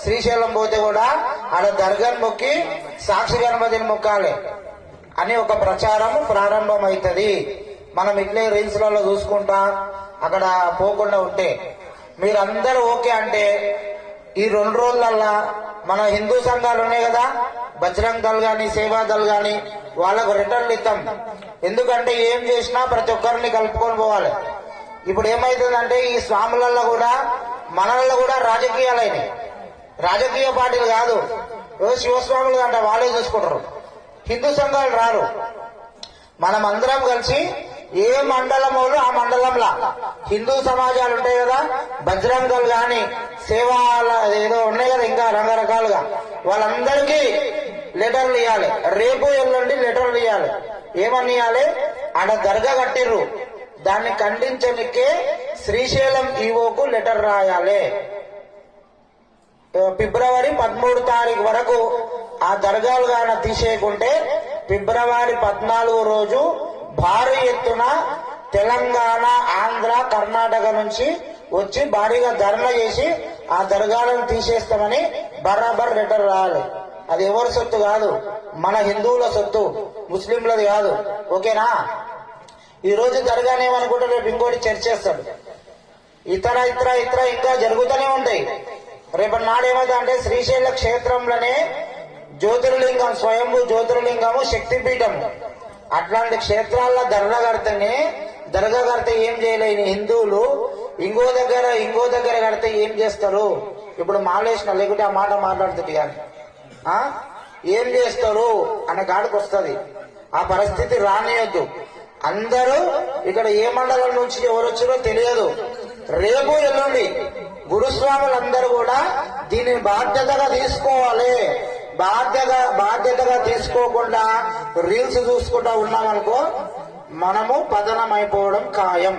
శ్రీశైలం పోతే కూడా ఆడ దర్గాను మొక్కి సాక్షి గణపతిని మొక్కాలి అని ఒక ప్రచారం ప్రారంభమవుతుంది. మనం ఇట్లే రీల్స్ లలో చూసుకుంటా అక్కడ పోకుండా ఉంటే మీరందరూ ఓకే అంటే ఈ 2 రోజులల్లా మన హిందూ సంఘాలు ఉన్నాయి కదా, బజరంగ్ దళ్ గాని సేవా దళ్ గాని వాళ్ళకు రిటర్న్లు ఇస్తాం. ఎందుకంటే ఏం చేసినా ప్రతి ఒక్కరిని కలుపుకొని పోవాలి. ఇప్పుడు ఏమైతుందంటే ఈ స్వాములలో కూడా మనల్లో కూడా రాజకీయాలైనవి. రాజకీయ పార్టీలు కాదు, శివస్వాములు అంటే వాళ్ళే చూసుకుంటారు, హిందూ సంఘాలు రారు. మనం అందరం కలిసి ఏ మండలంలో ఆ మండలంలో హిందూ సమాజాలు ఉంటాయి కదా, బజరంగ్ దళ్ గాని సేవా ఏదో ఉన్నాయి కదా, ఇంకా రకరకాలుగా వాళ్ళందరికీ లెటర్లు ఇవ్వాలి. రేపు ఎల్లుండి లెటర్లు ఇవ్వాలి. ఏమని ఇవ్వాలి? ఆడ దర్గా కట్టిర్రు, దాన్ని ఖండించనికే శ్రీశైలం ఈవోకు లెటర్ రాయాలి. ఫిబ్రవరి 13 తారీఖు వరకు ఆ దర్గాలు గాన తీసేయకుంటే ఫిబ్రవరి 14 రోజు భారీ ఎత్తున తెలంగాణ, ఆంధ్ర, కర్ణాటక నుంచి వచ్చి భారీగా ధర్నా చేసి ఆ దర్గాలను తీసేస్తామని బరాబర్ లెటర్ రాయాలి. అది ఎవరి సొత్తు కాదు, మన హిందువుల సొత్తు, ముస్లింలది కాదు. ఓకేనా? ఈ రోజు దర్గానేమనుకుంటే రేపు ఇంకోటి చర్చ చేస్తాడు. ఇతర ఇతర ఇతర ఇంకా జరుగుతూనే ఉంటాయి. రేపటి నాడేమైతే అంటే శ్రీశైల క్షేత్రంలోనే జ్యోతిర్లింగం, స్వయంభూ జ్యోతిర్లింగము, శక్తిపీఠం, అట్లాంటి క్షేత్రాల్లో దర్గా కడితే ఏం చేయలేని హిందువులు ఇంకో దగ్గర కడితే ఏం చేస్తారు? ఇప్పుడు మాలేసిన లేకుంటే ఆ మాట మాట్లాడుతుంది కానీ ఏం చేస్తారు అనే కాడికి వస్తుంది. ఆ పరిస్థితి రానియొద్దు. అందరూ ఇక్కడ ఏ మండలం నుంచి ఎవరు వచ్చారో తెలియదు. రేపు ఎల్లుండి గురుస్వాములందరూ కూడా దీనిని బాధ్యతగా తీసుకోవాలి. బాధ్యతగా తీసుకోకుండా రీల్స్ చూసుకుంటా ఉన్నామనుకో మనము పతనం అయిపోవడం ఖాయం.